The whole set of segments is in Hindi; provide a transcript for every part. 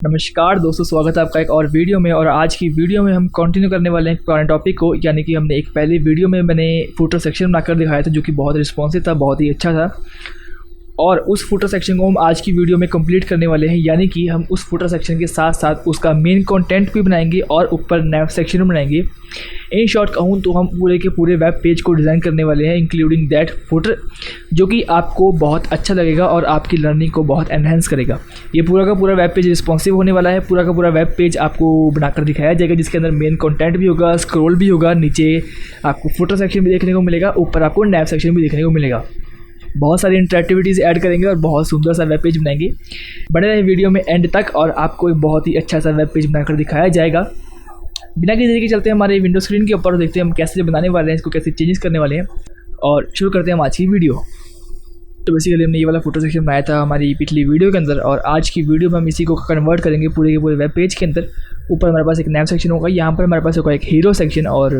नमस्कार दोस्तों, स्वागत है आपका एक और वीडियो में। और आज की वीडियो में हम कंटिन्यू करने वाले हैं पुराने टॉपिक को। यानी कि हमने एक पहले वीडियो में मैंने फुटर सेक्शन बनाकर दिखाया था जो कि बहुत रिस्पॉन्सिव था, बहुत ही अच्छा था। और उस फुटर सेक्शन को हम आज की वीडियो में कंप्लीट करने वाले हैं। यानी कि हम उस फुटर सेक्शन के साथ साथ उसका मेन कंटेंट भी बनाएंगे और ऊपर नैव सेक्शन भी बनाएंगे। इन शॉर्ट कहूँ तो हम पूरे के पूरे वेब पेज को डिज़ाइन करने वाले हैं, इंक्लूडिंग दैट फुटर, जो कि आपको बहुत अच्छा लगेगा और आपकी लर्निंग को बहुत एनहेंस करेगा। ये पूरा का पूरा वेब पेज रिस्पॉन्सिव होने वाला है। पूरा का पूरा वेब पेज आपको बनाकर दिखाया जाएगा, जिसके अंदर मेन कंटेंट भी होगा, स्क्रॉल भी होगा, नीचे आपको फुटर सेक्शन भी देखने को मिलेगा, ऊपर आपको नैव सेक्शन भी देखने को मिलेगा। बहुत सारी इंटरेक्टिविटीज़ ऐड करेंगे और बहुत सुंदर सा वेब पेज बनाएंगे। बने रहे वीडियो में एंड तक और आपको एक बहुत ही अच्छा सा वेब पेज बनाकर दिखाया जाएगा। बिना किसी देरी के चलते हैं हमारे विंडो स्क्रीन के ऊपर और देखते हैं हम कैसे बनाने वाले हैं, इसको कैसे चेंजेस करने वाले हैं और शुरू करते हैं हम आज की वीडियो। तो बेसिकली हमने ये वाला फोटो सेक्शन बनाया था हमारी पिछली वीडियो के अंदर, और आज की वीडियो में हम इसी को कन्वर्ट करेंगे पूरे के पूरे वेब पेज के अंदर। ऊपर हमारे पास एक नैव सेक्शन होगा, यहाँ पर हमारे पास होगा एक हीरो सेक्शन और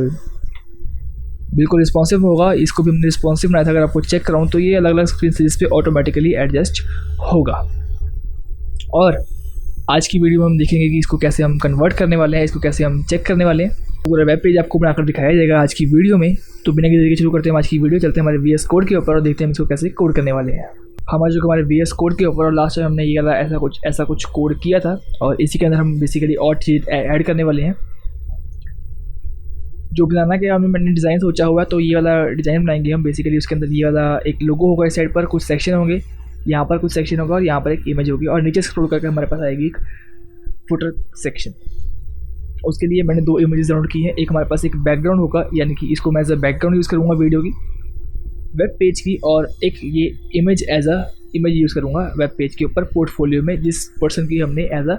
बिल्कुल रिस्पॉन्सिव होगा। इसको भी हमने रिस्पॉन्सिव बनाया था। अगर आपको चेक कराऊँ तो ये अलग अलग स्क्रीन से जिस पे ऑटोमेटिकली एडजस्ट होगा। और आज की वीडियो में हम देखेंगे कि इसको कैसे हम कन्वर्ट करने वाले हैं, इसको कैसे हम चेक करने वाले हैं। पूरा वेब पेज आपको बनाकर दिखाया जाएगा आज की वीडियो में। तो बिना किसी देरी के शुरू करते हैं आज की वीडियो। चलते हैं हमारे VS कोड के ऊपर और देखते हैं हम इसको कैसे कोड करने वाले हैं। हमारे जो हमारे VS कोड के ऊपर, और लास्ट टाइम हमने ये वाला ऐसा कुछ कोड किया था और इसी के अंदर हम बेसिकली और चीज़ ऐड करने वाले हैं। जो बनाना के मैंने डिज़ाइन सोचा हुआ है, तो ये वाला डिज़ाइन बनाएंगे हम। बेसिकली उसके अंदर ये वाला एक लोगो होगा, इस साइड पर कुछ सेक्शन होंगे, यहाँ पर कुछ सेक्शन होगा और यहाँ पर एक इमेज होगी, और नीचे स्क्रॉल करके हमारे पास आएगी एक फुटर सेक्शन। उसके लिए मैंने दो इमेजेस डाउनलोड की हैं। एक हमारे पास एक बैकग्राउंड होगा, यानी कि इसको मैं एज अ बैकग्राउंड यूज़ करूँगा वीडियो की, वेब पेज की, और एक ये image as a image use करूँगा वेब पेज के ऊपर पोर्टफोलियो में, जिस पर्सन की हमने एज अ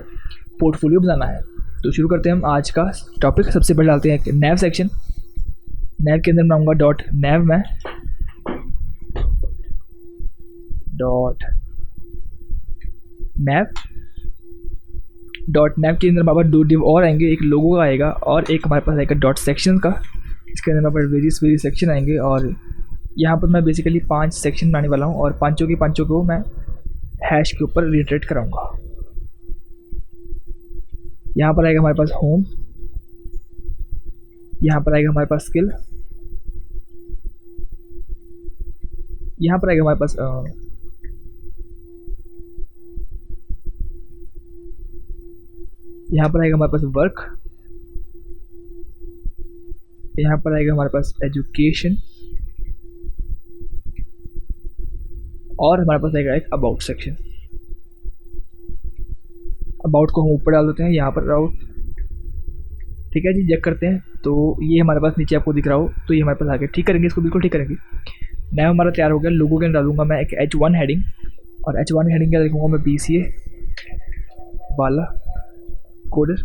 पोर्टफोलियो बनाना है। तो शुरू करते हैं हम आज का टॉपिक। सबसे पहले डालते हैं नैव सेक्शन। नैव के अंदर बनाऊँगा डॉट नैव, मैं डॉट नैव के अंदर हमारे पास दो डिव और आएंगे, एक लोगो का आएगा और एक हमारे पास आएगा डॉट सेक्शन का। इसके अंदर हमारे पास वेरियस सेक्शन आएंगे और यहाँ पर मैं बेसिकली 5 सेक्शन बनाने वाला हूँ और पांचों को मैं हैश के ऊपर रिट्रेट कराऊंगा। यहाँ पर आएगा हमारे पास होम, यहाँ पर आएगा हमारे पास स्किल, यहाँ पर आएगा हमारे पास यहाँ पर आएगा हमारे पास वर्क, यहाँ पर आएगा हमारे पास एजुकेशन, और हमारे पास आएगा एक अबाउट सेक्शन। अबाउट को हम ऊपर डाल देते हैं, यहाँ पर अबाउट। ठीक है जी, चेक करते हैं। तो ये हमारे पास नीचे आपको दिख रहा हो, तो ये हमारे पास आ गया। ठीक करेंगे इसको, बिल्कुल ठीक करेंगे। नया हमारा तैयार हो गया। लोगो के अंदर डालूंगा मैं एक H1 हेडिंग, और H1 हेडिंग क्या लिखूँगा मैं, BCA वाला कोडर।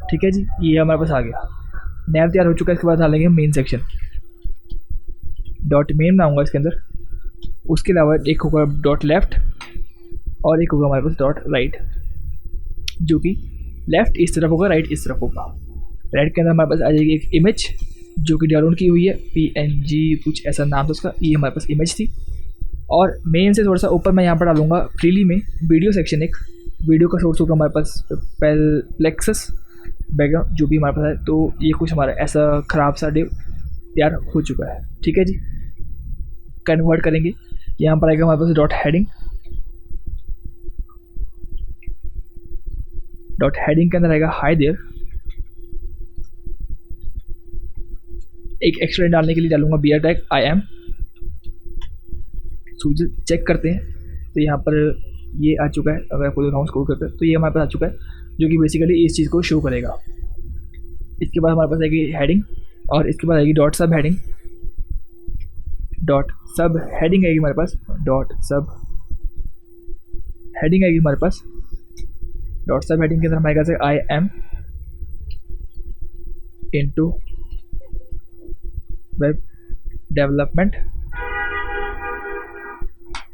ठीक है जी, ये हमारे पास आ गया। नैव तैयार हो चुका है। इसके बाद डालेंगे मेन सेक्शन। डॉट मेन बनाऊँगा इसके अंदर। उसके अलावा एक होगा डॉट लेफ्ट और एक होगा हमारे पास डॉट राइट, जो कि लेफ्ट इस तरफ होगा, राइट इस तरफ होगा। राइट के अंदर हमारे पास आ जाएगी एक इमेज जो कि डाउनलोड की हुई है, PNG कुछ ऐसा नाम था उसका। ये हमारे पास इमेज थी। और मेन से थोड़ा सा ऊपर मैं यहाँ पर डालूंगा फ्रीली में वीडियो सेक्शन। एक वीडियो का सोर्स होगा हमारे पास प्लेक्सस बैकग्राउंड, जो भी हमारे पास है। तो ये कुछ हमारा ऐसा ख़राब सा डिव तैयार हो चुका है। ठीक है जी, कन्वर्ट करेंगे। यहाँ पर आएगा हमारे पास डॉट हेडिंग। डॉट हेडिंग के अंदर आएगा हाई देयर। एक एक्स्ट्रा डालने के लिए डालूंगा बियर टैग IM। चेक करते हैं तो यहाँ पर ये आ चुका है। अगर आपको दिखाऊँ स्क्रॉल करते तो ये हमारे पास आ चुका है, जो कि बेसिकली इस चीज़ को शो करेगा। इसके बाद हमारे पास आएगी हेडिंग, और इसके बाद आएगी डॉट सब हेडिंग। डॉट सब हेडिंग आएगी हमारे पास, डॉट सब हेडिंग आएगी हमारे पास। डॉट सब हेडिंग के अंदर हमारे पास IM इनटू वेब डेवलपमेंट।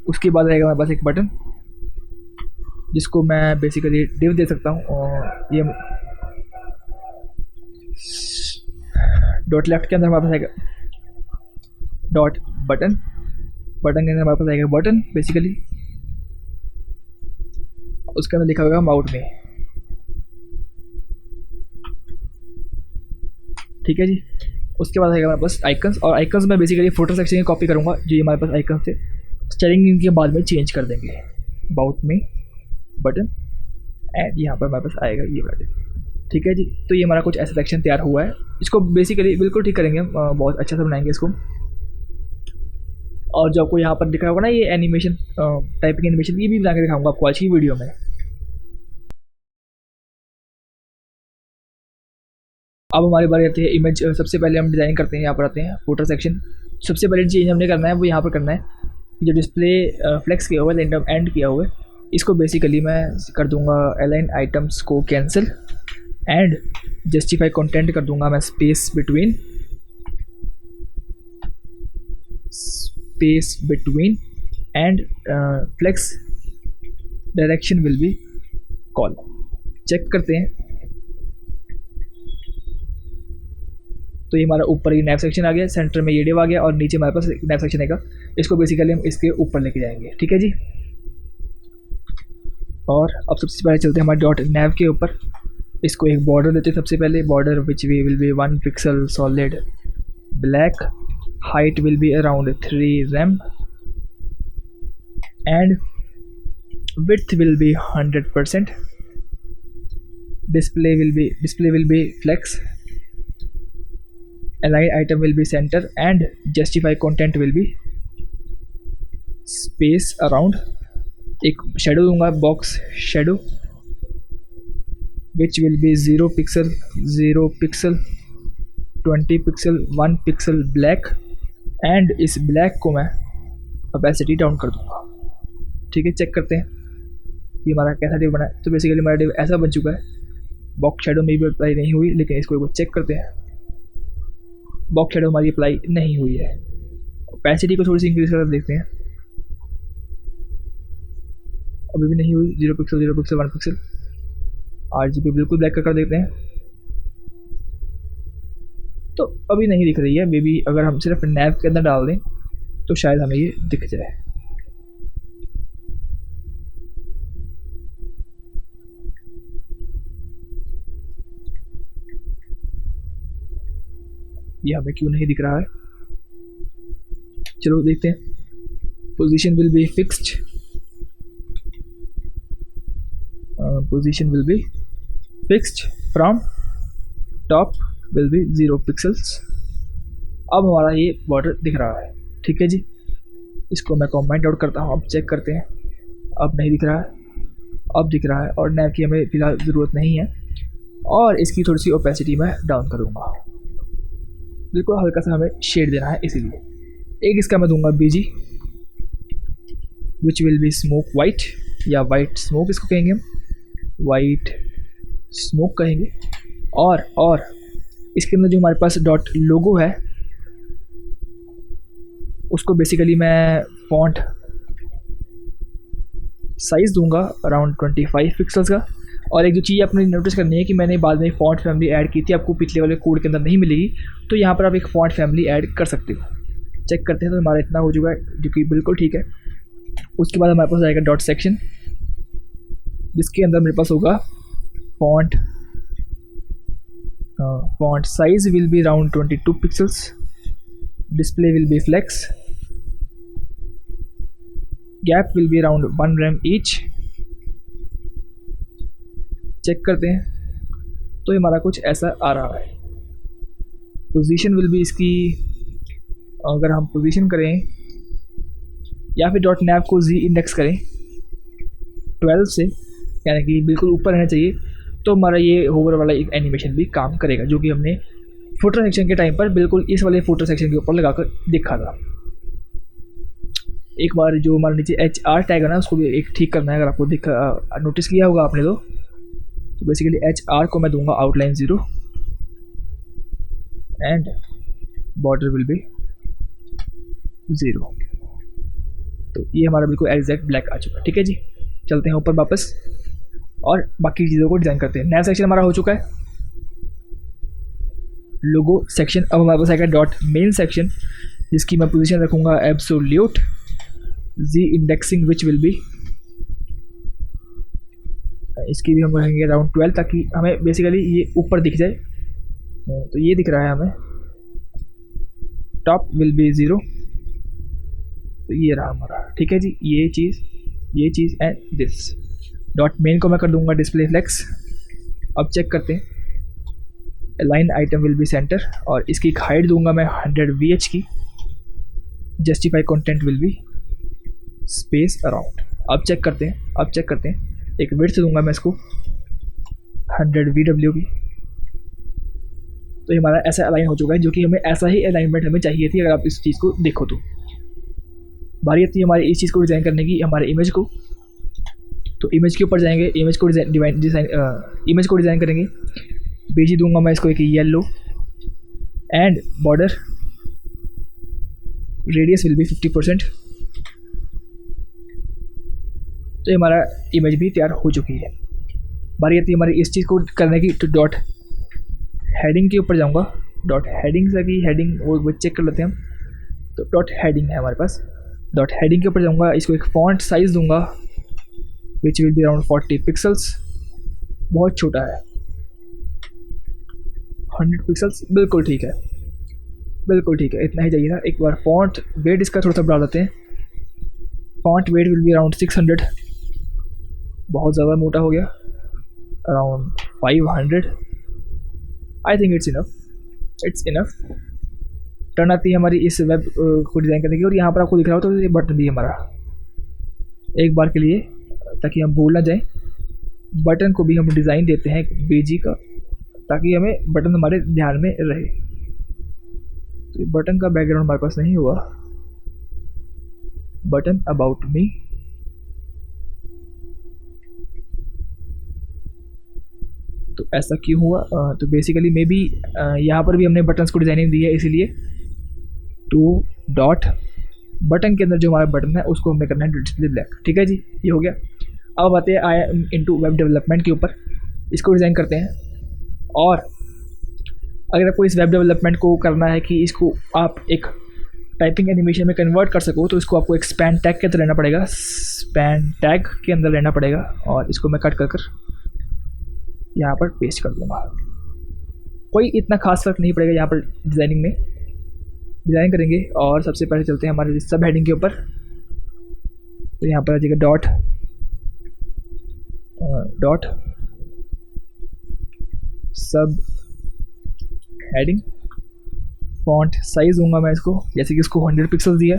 उसके बाद आएगा हमारे पास एक बटन, जिसको मैं बेसिकली डिव दे सकता हूँ। और ये डॉट लेफ्ट के अंदर हमारे पास आएगा डॉट बटन। बटन के अंदर हमारे पास आएगा बटन बेसिकली। उसके अंदर लिखा होगा अबाउट में, ठीक है जी। उसके बाद आएगा हमारे पास आइकन्स, और आइकन्स में बेसिकली फोटो सेक्शन की कॉपी करूँगा जो हमारे पास आइकन थे, स्टाइलिंग इनके बाद में चेंज कर देंगे। अबाउट में बटन एंड यहाँ पर हमारे पास आएगा ये बटन, ठीक है जी। तो ये हमारा कुछ ऐसा सेक्शन तैयार हुआ है, इसको बेसिकली बिल्कुल ठीक करेंगे, बहुत अच्छा से बनाएंगे इसको। और जो आपको यहाँ पर दिखा होगा ना ये एनिमेशन, टाइपिंग एनिमेशन, ये भी बना के दिखाऊंगा आपको आज की वीडियो में। अब हमारी बारी आती है इमेज। सबसे पहले हम डिज़ाइन करते हैं, यहाँ पर आते हैं फोटो सेक्शन। सबसे पहले चेंज हमने करना है वो यहाँ पर करना है, जो डिस्प्ले फ्लेक्स किया हुआ है, एंड किया हुआ है, इसको बेसिकली मैं कर दूंगा अलाइन आइटम्स को कैंसिल, एंड जस्टिफाई कंटेंट कर दूंगा मैं space between and flex direction will be column. Check करते हैं, तो ये हमारा ऊपर ये नैव सेक्शन आ गया, सेंटर में ये डिव आ गया, और नीचे हमारे पास नैव सेक्शन आएगा। इसको बेसिकली हम इसके ऊपर लेके जाएंगे, ठीक है जी। और अब सबसे पहले चलते हैं हमारे डॉट नैव के ऊपर। इसको एक बॉर्डर देते हैं सबसे पहले, border which will B 1 pixel solid black, height will be around 3 rem and width will be 100%, display will be flex, align item will be center and justify content will be space around। एक शेडो दूंगा, box shadow which will be 0 pixel 20 pixel 1 pixel black, and इस ब्लैक को मैं ऑपेसिटी डाउन कर दूंगा, ठीक है। चेक करते हैं ये हमारा कैसा डिव बना है। तो बेसिकली हमारा डिव ऐसा बन चुका है, बॉक्स शेडो में भी अप्लाई नहीं हुई, लेकिन इसको एक बार चेक करते हैं। बॉक्स शेडो हमारी अप्लाई नहीं हुई है, ऑपेसिटी को थोड़ी सी इंक्रीज कर देखते हैं, अभी भी नहीं हुई। 0 पिक्सल 1 पिक्सल, RGB बिल्कुल ब्लैक कर देते हैं, तो अभी नहीं दिख रही है। मे बी अगर हम सिर्फ नैव के अंदर डाल दें तो शायद हमें ये दिख जाए। ये हमें क्यों नहीं दिख रहा है, चलो देखते हैं। Position will be fixed, position will be fixed from top will be 0 pixels. अब हमारा ये बॉर्डर दिख रहा है, ठीक है जी। इसको मैं कमेंट आउट करता हूँ, अब चेक करते हैं। अब नहीं दिख रहा है, अब दिख रहा है, और नैव की हमें फ़िलहाल ज़रूरत नहीं है, और इसकी थोड़ी सी ओपेसिटी मैं डाउन करूँगा, बिल्कुल हल्का सा हमें शेड देना है, इसीलिए एक इसका मैं दूंगा BG which will B smoke white, या वाइट स्मोक इसको कहेंगे हम, वाइट स्मोक कहेंगे। और इसके अंदर जो हमारे पास डॉट लोगो है उसको बेसिकली मैं फॉन्ट साइज़ दूंगा अराउंड 25 पिक्सल्स का। और एक जो चीज़ आपने नोटिस करनी है कि मैंने बाद में फॉन्ट फैमिली ऐड की थी, आपको पिछले वाले कोड के अंदर नहीं मिलेगी, तो यहाँ पर आप एक फॉन्ट फैमिली ऐड कर सकते हो। चेक करते हैं, तो हमारा इतना हो चुका है जो कि बिल्कुल ठीक है। उसके बाद हमारे पास आएगा डॉट सेक्शन, जिसके अंदर मेरे पास होगा font size will be around 22 pixels, display will be flex, gap will be around 1 rem each. Check करते हैं, तो ये हमारा कुछ ऐसा आ रहा है। पोजीशन विल बी इसकी, अगर हम पोजीशन करें या फिर डॉट नैव को Z इंडेक्स करें 12 से, यानी कि बिल्कुल ऊपर रहना चाहिए, तो हमारा ये होवर वाला एक एनिमेशन भी काम करेगा, जो कि हमने फुटर सेक्शन के टाइम पर बिल्कुल इस वाले फुटर सेक्शन के ऊपर लगाकर देखा था। एक बार जो हमारे नीचे HR टैग है ना, उसको भी एक ठीक करना है। अगर आपको नोटिस किया होगा आपने, तो बेसिकली HR को मैं दूंगा outline 0 and border will be 0। तो ये हमारा बिल्कुल एग्जैक्ट ब्लैक आ चुका है, ठीक है जी। चलते हैं ऊपर वापस और बाकी चीज़ों को डिज़ाइन करते हैं। नया सेक्शन हमारा हो चुका है, लोगो सेक्शन। अब हमारे पास आएगा डॉट मेन सेक्शन, जिसकी मैं पोजीशन रखूँगा absolute, Z indexing which will B इसकी भी हम रखेंगे अराउंड 12 ताकि हमें बेसिकली ये ऊपर दिख जाए। तो ये दिख रहा है हमें, टॉप विल बी 0, तो ये रहा हमारा। ठीक है जी, ये चीज़ एंड दिस डॉट मेन को मैं कर दूंगा डिस्प्ले फ्लेक्स। अब चेक करते हैं, align item will be centre, और इसकी हाइट दूंगा मैं 100 VH की। Justify content will be space around. अब चेक करते हैं, एक विड्थ दूंगा मैं इसको 100 VW की। तो ये हमारा ऐसा अलाइन हो चुका है, जो कि हमें ऐसा ही अलाइनमेंट हमें चाहिए थी। अगर आप इस चीज़ को देखो तो बारी आती है हमारी इस चीज़ को डिज़ाइन करने की, हमारे इमेज को। तो इमेज के ऊपर जाएंगे, इमेज को डिज़ाइन करेंगे। बीजी दूंगा मैं इसको एक yellow, and border radius will be 50%। तो ये हमारा इमेज भी तैयार हो चुकी है। बारी आती है हमारी इस चीज़ को करने की। तो डॉट हेडिंग के ऊपर जाऊंगा, डॉट हेडिंग से की हेडिंग वो चेक कर लेते हैं हम। तो डॉट हेडिंग है हमारे पास, डॉट हेडिंग के ऊपर जाऊंगा, इसको एक फॉन्ट साइज़ दूंगा विच विल बी अराउंड 40 पिक्सल्स। बहुत छोटा है, 100 पिक्सल्स, बिल्कुल ठीक है, इतना ही चाहिए था। एक बार फॉन्ट वेट इसका थोड़ा सा बढ़ा देते हैं। Font weight will be around 600, बहुत ज़्यादा मोटा हो गया, around 500। I think it's enough. Turn आती है हमारी इस वेब को डिज़ाइन करने की, और यहाँ पर आपको दिख रहा हो तो ये बटन भी है हमारा। एक बार के लिए ताकि हम भूल ना जाएं, बटन को भी हम डिज़ाइन देते हैं बीजी का, ताकि हमें बटन हमारे ध्यान में रहे। तो बटन का बैकग्राउंड हमारे पास नहीं हुआ, बटन अबाउट मी। तो ऐसा क्यों हुआ? तो बेसिकली मे बी यहाँ पर भी हमने बटन्स को डिज़ाइनिंग दी है, इसीलिए। टू डॉट बटन के अंदर जो हमारा बटन है उसको हमें करना है डिस्प्ले ब्लैक। ठीक है जी, ये हो गया। अब आते हैं I am into web development के ऊपर, इसको डिज़ाइन करते हैं। और अगर आपको इस वेब डेवलपमेंट को करना है कि इसको आप एक टाइपिंग एनिमेशन में कन्वर्ट कर सको, तो इसको आपको एक स्पैन टैग के अंदर लेना पड़ेगा, स्पैन टैग के अंदर लेना पड़ेगा। और इसको मैं कट कर यहाँ पर पेस्ट कर दूँगा। कोई इतना खास फर्क नहीं पड़ेगा यहाँ पर डिज़ाइनिंग में। डिज़ाइन करेंगे और सबसे पहले चलते हैं हमारे सब हेडिंग के ऊपर। तो यहाँ पर आ जाएगा डॉट सब हेडिंग। फॉन्ट साइज दूंगा मैं इसको, जैसे कि इसको 100 पिक्सल्स दिया,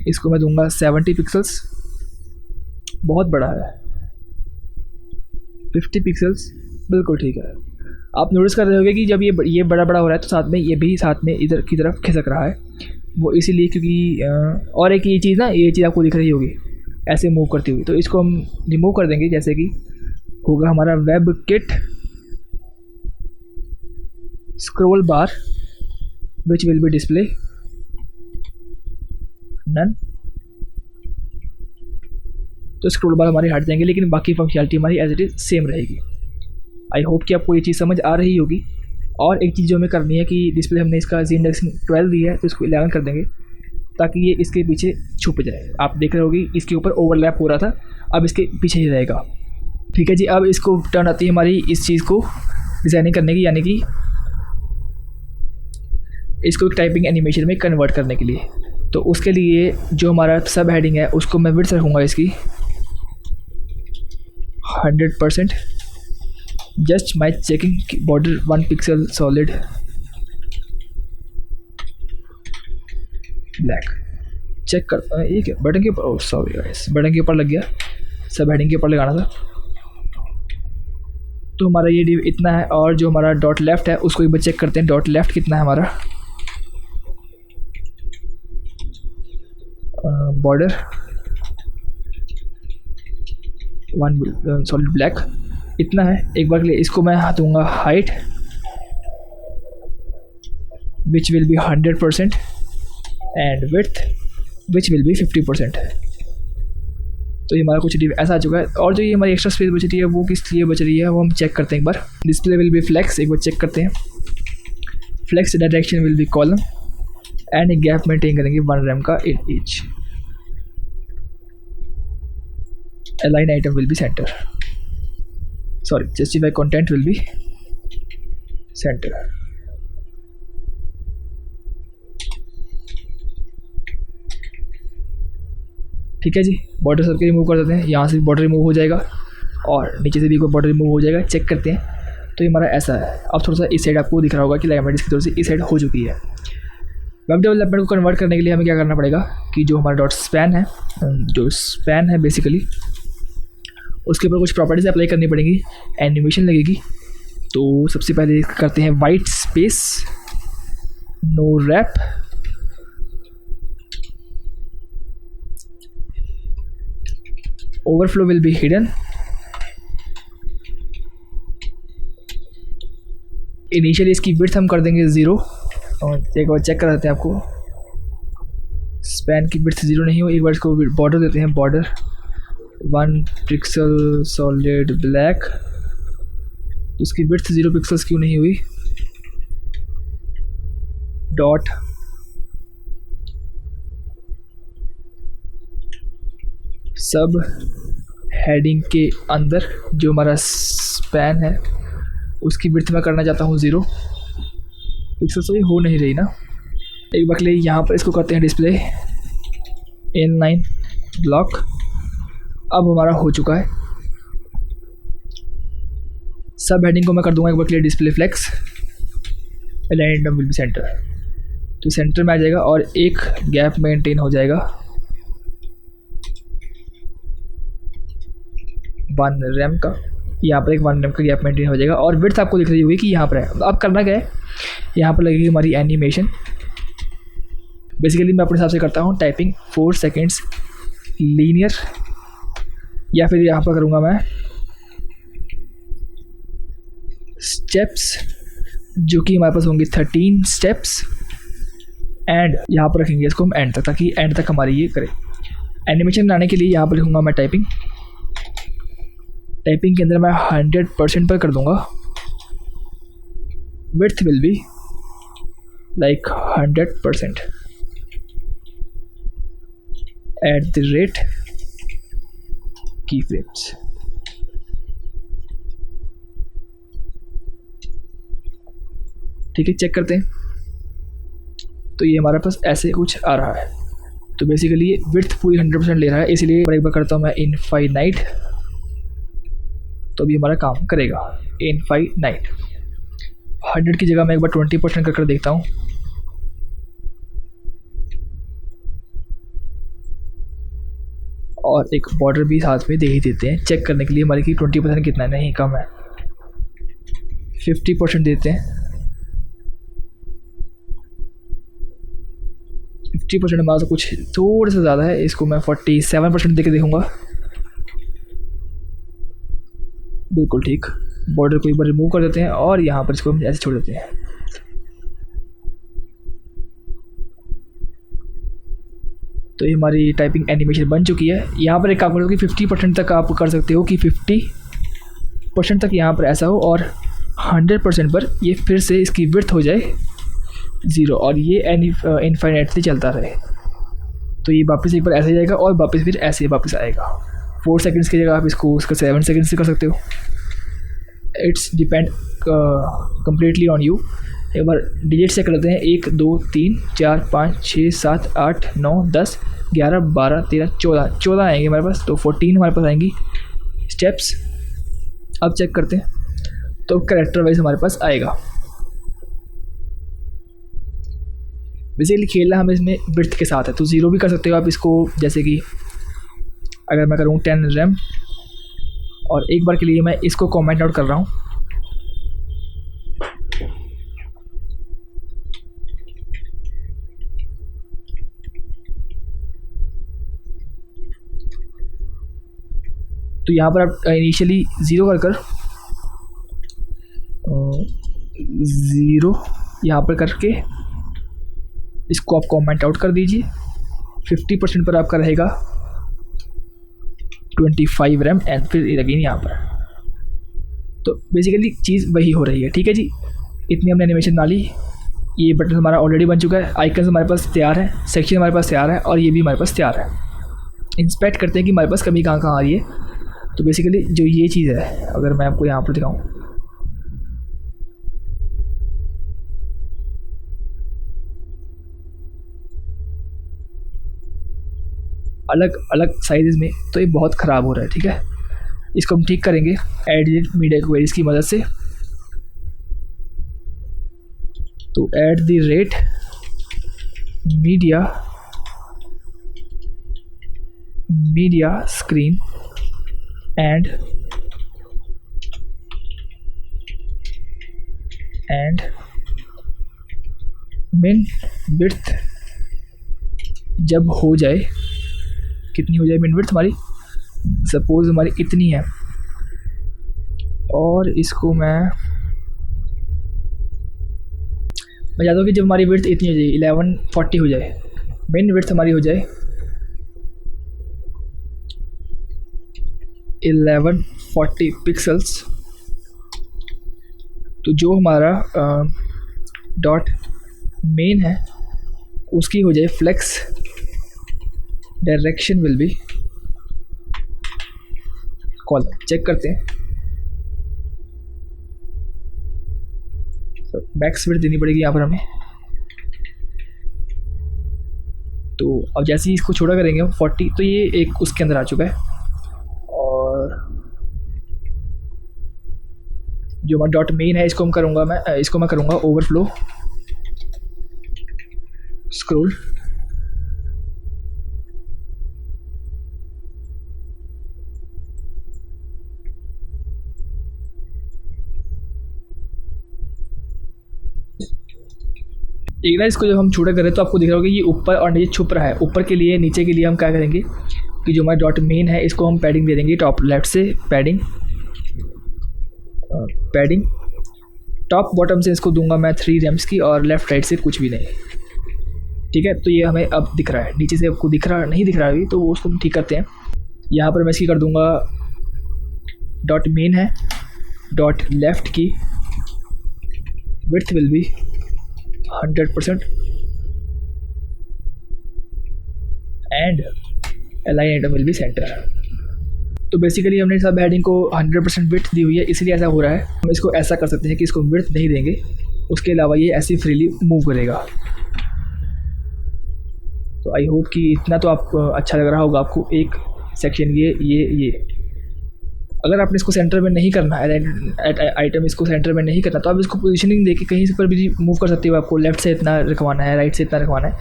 इसको मैं दूंगा 70 पिक्सल्स, बहुत बड़ा है, 50 पिक्सल्स, बिल्कुल ठीक है। आप नोटिस कर रहे होंगे कि जब ये बड़ा बड़ा हो रहा है तो साथ में ये भी साथ में इधर की तरफ खिसक रहा है, वो इसीलिए क्योंकि और एक ये चीज़ ना, ये चीज़ आपको दिख रही होगी ऐसे मूव करती हुई, तो इसको हम रिमूव कर देंगे। जैसे कि होगा हमारा webkit scroll bar which will be display none. तो स्क्रॉल बार हमारे हट जाएंगे, लेकिन बाकी फंक्शनलिटी हमारी एज इट इज़ सेम रहेगी। आई होप कि आपको ये चीज़ समझ आ रही होगी। और एक चीज़ जो हमें करनी है कि डिस्प्ले हमने इसका जी इंडेक्सिंग 12 दी है, तो इसको 11 कर देंगे ताकि ये इसके पीछे छुप जाए। आप देख रहे होगी इसके ऊपर ओवरलैप हो रहा था, अब इसके पीछे ही रहेगा। ठीक है जी, अब इसको टर्न आती है हमारी इस चीज़ को डिज़ाइनिंग करने की, यानी कि इसको एक टाइपिंग एनिमेशन में कन्वर्ट करने के लिए। तो उसके लिए जो हमारा सब हेडिंग है उसको मैं विड्थ रखूँगा इसकी 100%। Just my checking border 1 pixel solid black. Check कर ये क्या बटन के ऊपर, ओह सॉरी गाइस, बटन के ऊपर लग गया, सब हेडिंग के ऊपर लगाना था। तो हमारा ये डिव इतना है, और जो हमारा डॉट लेफ्ट है उसको एक बार चेक करते हैं, डॉट लेफ्ट कितना है हमारा। बॉर्डर 1 सॉलिड ब्लैक इतना है। एक बार के लिए इसको मैं दूंगा height which will B 100% and width which will B 50%। तो ये हमारा कुछ डिव ऐसा आ चुका है। और जो ये हमारी एक्स्ट्रा स्पेस बच रही है वो किस लिए बच रही है वो हम चेक करते हैं एक बार। डिस्प्ले विल बी फ्लेक्स, एक बार चेक करते हैं। Flex direction will be column and एक गैप मेंटेन करेंगे 1 रैम का in each. align item will be center, sorry, justify content will be center. ठीक है जी, बॉर्डर सबके रिमूव कर देते हैं। यहाँ से भी बॉर्डर रिमूव हो जाएगा और नीचे से भी कोई बॉर्डर रिमूव हो जाएगा। चेक करते हैं तो ये हमारा ऐसा है। अब थोड़ा सा इस साइड आपको दिख रहा होगा कि लाइब्रेरीज की तरफ से इस साइड हो चुकी है। वेब डेवलपमेंट को कन्वर्ट करने के लिए हमें क्या करना पड़ेगा कि जो हमारा डॉट स्पैन है, जो स्पैन है बेसिकली, उसके ऊपर कुछ प्रॉपर्टीज अप्लाई करनी पड़ेंगी, एनिमेशन लगेगी। तो सबसे पहले करते हैं white space no wrap, overflow will be hidden, initially इसकी विड्थ हम कर देंगे 0 और एक बार चेक करा देते हैं आपको स्पैन की विड्थ 0 नहीं हो। एक बार इसको बॉर्डर देते हैं, बॉर्डर 1 पिक्सल सॉलिड ब्लैक, इसकी विड्थ 0 पिक्सल्स क्यों नहीं हुई। डॉट सब हेडिंग के अंदर जो हमारा स्पैन है उसकी विड्थ मैं करना चाहता हूँ 0 पिक्सल, तो ये हो नहीं रही ना। एक बार के लिए यहाँ पर इसको करते हैं डिस्प्ले inline ब्लॉक। अब हमारा हो चुका है। सब हेडिंग को मैं कर दूंगा एक बार के लिए display flex, align will be center, तो सेंटर में आ जाएगा और एक गैप मेंटेन हो जाएगा 1 रैम का। यहाँ पर एक 1 रैम का गैप मेंटेन हो जाएगा और विड्थ आपको दिख रही होगी कि यहाँ पर है। अब करना क्या है, यहाँ पर लगेगी हमारी एनिमेशन। बेसिकली मैं अपने हिसाब से करता हूँ टाइपिंग 4 सेकेंड्स लीनियर, या फिर यहाँ पर करूँगा मैं स्टेप्स, जो कि हमारे पास होंगे 13 स्टेप्स, एंड यहाँ पर रखेंगे इसको हम एंड तक, ताकि एंड तक हमारी ये करे। एनिमेशन बनाने के लिए यहाँ पर लिखूँगा मैं टाइपिंग के अंदर मैं 100% पर कर दूंगा। Width will be like 100% at the rate की फ्रेम्स। ठीक है, चेक करते हैं तो ये हमारे पास ऐसे कुछ आ रहा है। तो बेसिकली ये विड्थ पूरी 100% ले रहा है, इसलिए एक बार करता हूँ मैं इनफाइनाइट, तो भी हमारा काम करेगा। इनफाइनाइट 100 की जगह मैं एक बार 20% कर देखता हूँ। और एक बॉर्डर भी साथ में दे ही देते हैं चेक करने के लिए हमारे की 20% कितना है, नहीं कम है। 50% देते हैं, 50% हमारा तो कुछ थोड़ा सा ज़्यादा है, इसको मैं 47% दे के देखूँगा। बिल्कुल ठीक। बॉर्डर को एक बार रिमूव कर देते हैं और यहाँ पर इसको हम ऐसे छोड़ देते हैं। तो ये हमारी टाइपिंग एनिमेशन बन चुकी है। यहाँ पर एक काम करो कि 50% तक आप कर सकते हो, कि 50% तक यहाँ पर ऐसा हो और 100% पर ये फिर से इसकी विड्थ हो जाए 0 और ये इनफाइनाइटली चलता रहे। तो ये वापस एक बार ऐसे जाएगा और वापस फिर ऐसे वापस आएगा। 4 सेकंड्स की जगह आप इसको उसका 7 सेकंड्स से कर सकते हो। It's depend completely on you. एक बार डिजिट से करते हैं 1 2 3 4 5 6 7 8 9 10 11 12 13 14 आएंगे हमारे पास, तो 14 हमारे पास आएंगी स्टेप्स। अब चेक करते हैं तो कैरेक्टर वाइज हमारे पास आएगा। बेसिकली खेलना हमें इसमें विड्थ के साथ है, तो 0 भी कर सकते हो आप इसको। जैसे कि अगर मैं करूँ 10 रैम, और एक बार के लिए मैं इसको कमेंट आउट कर रहा हूँ। तो यहाँ पर आप इनिशियली 0 कर 0 यहाँ पर करके इसको आप कमेंट आउट कर दीजिए। 50% पर आपका रहेगा 25 रैम एंड फिर अगेन यहाँ पर। तो बेसिकली चीज़ वही हो रही है। ठीक है जी, इतनी हमने एनिमेशन बना ली। ये बटन हमारा ऑलरेडी बन चुका है, आइकन्स हमारे पास तैयार है, सेक्शन हमारे पास तैयार है और ये भी हमारे पास तैयार है। इंस्पेक्ट करते हैं कि हमारे पास कमी कहाँ कहाँ आ रही है। तो बेसिकली जो ये चीज़ है, अगर मैं आपको यहाँ पर दिखाऊँ, अलग अलग साइज़ में, तो ये बहुत ख़राब हो रहा है। ठीक है, इसको हम ठीक करेंगे एडिट मीडिया क्वेरीज की मदद से। तो at the rate media screen and मिन विड्थ जब हो जाए, कितनी हो जाए मिन विड्थ हमारी, सपोज हमारी इतनी है, और इसको मैं चाहता हूँ कि जब हमारी विड्थ इतनी हो जाए 1140 हो जाए, मिन विड्थ हमारी हो जाए 1140 पिक्सल्स। तो जो हमारा डॉट मेन है उसकी हो जाए flex direction will be column. Check करते हैं, तो मैक्स विड्थ देनी पड़ेगी यहाँ पर हमें। तो अब जैसे ही इसको छोटा करेंगे हम 40, तो ये एक उसके अंदर आ चुका है। और जो हमारा डॉट मेन है इसको मैं करूँगा ओवरफ्लो स्क्रॉल। एक ना इसको जब हम छोटा करें तो आपको दिख रहा होगा कि ये ऊपर और नीचे छुप रहा है। ऊपर के लिए, नीचे के लिए हम क्या करेंगे कि जो हमारा डॉट मेन है इसको हम पैडिंग दे देंगे टॉप लेफ्ट से, पैडिंग टॉप बॉटम से इसको दूंगा मैं 3 रैम्स की, और लेफ़्ट राइट से कुछ भी नहीं। ठीक है, तो ये हमें अब दिख रहा है। नीचे से आपको नहीं दिख रहा है अभी, तो वो उसको हम ठीक करते हैं। यहाँ पर मैं इसकी कर दूंगा डॉट मेन है, डॉट लेफ्ट की width will be 100% and align item will be center. तो बेसिकली हमने सब हेडिंग को 100% विड्थ दी हुई है, इसलिए ऐसा हो रहा है। हम इसको ऐसा कर सकते हैं कि इसको विड्थ नहीं देंगे, उसके अलावा ये ऐसे फ्रीली मूव करेगा। तो आई होप कि इतना तो आप अच्छा लग रहा होगा आपको। एक सेक्शन ये अगर आपने इसको सेंटर में नहीं करना है, आइटम इसको सेंटर में नहीं करना, तो आप इसको पोजीशनिंग देके कहीं से पर भी मूव कर सकते हो। आपको लेफ्ट से इतना रखवाना है, राइट से इतना रखवाना है,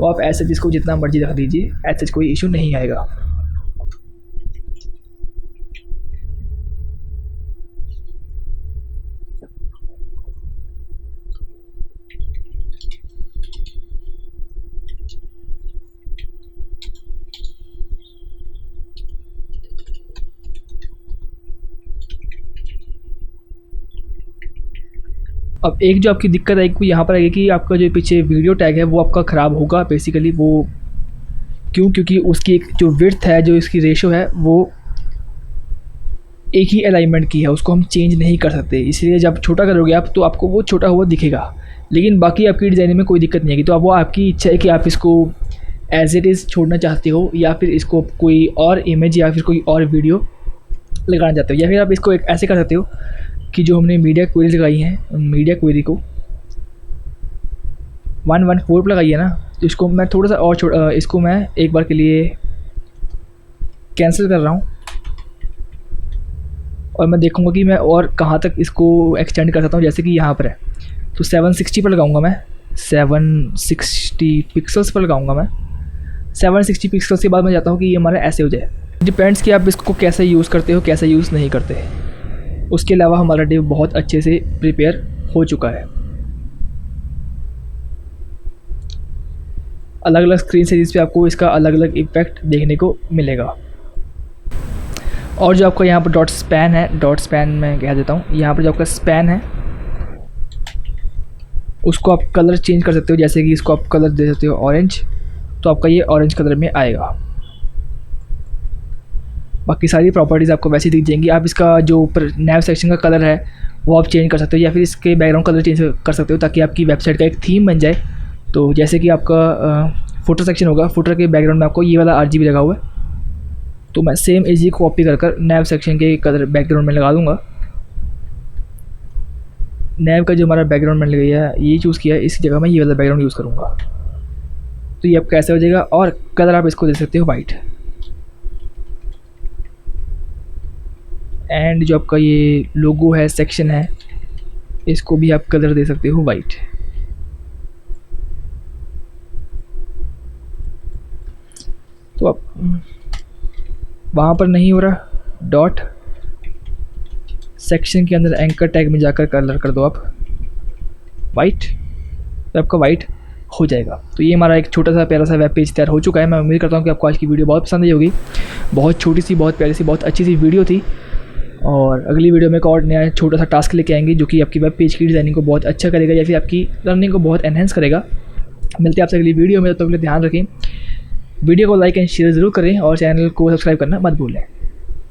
वो आप ऐसे जिसको जितना मर्जी रख दीजिए, ऐसे कोई इशू नहीं आएगा। अब एक जो आपकी दिक्कत आएगी वो यहाँ पर आएगी कि आपका जो पीछे वीडियो टैग है वो आपका ख़राब होगा। बेसिकली वो क्योंकि उसकी एक जो विड्थ है, जो इसकी रेशो है, वो एक ही अलाइनमेंट की है, उसको हम चेंज नहीं कर सकते। इसलिए जब छोटा करोगे आप तो आपको वो छोटा हुआ दिखेगा, लेकिन बाकी आपकी डिज़ाइनिंग में कोई दिक्कत नहीं आएगी। तो अब वो आपकी इच्छा है कि आप इसको एज इट इज़ छोड़ना चाहते हो, या फिर इसको कोई और इमेज या फिर कोई और वीडियो लगाना चाहते हो, या फिर आप इसको एक ऐसे कर सकते हो कि जो हमने मीडिया क्वेरी लगाई है, मीडिया क्वेरी को 114 पर लगाई है ना, तो इसको मैं थोड़ा सा और इसको मैं एक बार के लिए कैंसिल कर रहा हूँ, और मैं देखूँगा कि मैं और कहाँ तक इसको एक्सटेंड कर सकता हूँ। जैसे कि यहाँ पर है तो 760 पर लगाऊँगा मैं, 760 पिक्सल्स पर लगाऊँगा मैं। 760 पिक्सल्स के बाद मैं चाहता हूँ कि ये हमारा ऐसे हो जाए। डिपेंड्स कि आप इसको कैसे यूज़ करते हो, कैसे यूज़ नहीं करते। उसके अलावा हमारा डिव बहुत अच्छे से प्रिपेयर हो चुका है। अलग अलग स्क्रीन साइज़ पे आपको इसका अलग अलग इफेक्ट देखने को मिलेगा। और जो आपका यहाँ पर डॉट स्पैन है, डॉट स्पैन मैं कह देता हूँ, यहाँ पर जो आपका स्पैन है उसको आप कलर चेंज कर सकते हो। जैसे कि इसको आप कलर दे सकते हो ऑरेंज, तो आपका ये ऑरेंज कलर में आएगा। बाकी सारी प्रॉपर्टीज़ आपको वैसे दिख जाएंगी। आप इसका जो ऊपर नैव सेक्शन का कलर है वो आप चेंज कर सकते हो, या फिर इसके बैकग्राउंड कलर चेंज कर सकते हो, ताकि आपकी वेबसाइट का एक थीम बन जाए। तो जैसे कि आपका फुटर सेक्शन होगा, फुटर के बैकग्राउंड में आपको ये वाला RGB लगा हुआ है, तो मैं सेम इजी कॉपी कर नैव सेक्शन के कलर बैकग्राउंड में लगा दूँगा। नैव का जो हमारा बैकग्राउंड मैंने लगाया है ये चूज़ किया है, इसकी जगह मैं ये वाला बैकग्राउंड यूज़ करूँगा। तो ये अब कैसे हो जाएगा, और कलर आप इसको दे सकते हो वाइट। एंड जो आपका ये लोगो है, सेक्शन है, इसको भी आप कलर दे सकते हो वाइट। तो अब वहाँ पर नहीं हो रहा, डॉट सेक्शन के अंदर एंकर टैग में जाकर कलर कर दो आप वाइट, तो आपका वाइट हो जाएगा। तो ये हमारा एक छोटा सा प्यारा सा वेब पेज तैयार हो चुका है। मैं उम्मीद करता हूँ कि आपको आज की वीडियो बहुत पसंद आई होगी। बहुत छोटी सी, बहुत प्यारी सी, बहुत अच्छी सी वीडियो थी। और अगली वीडियो में एक और नया छोटा सा टास्क लेके आएंगे जो कि आपकी वेब पेज की डिज़ाइनिंग को बहुत अच्छा करेगा या फिर आपकी लर्निंग को बहुत एनहेंस करेगा। मिलते हैं आपसे अगली वीडियो में, तब तक के लिए ध्यान रखें। वीडियो को लाइक एंड शेयर ज़रूर करें और चैनल को सब्सक्राइब करना मत भूलें।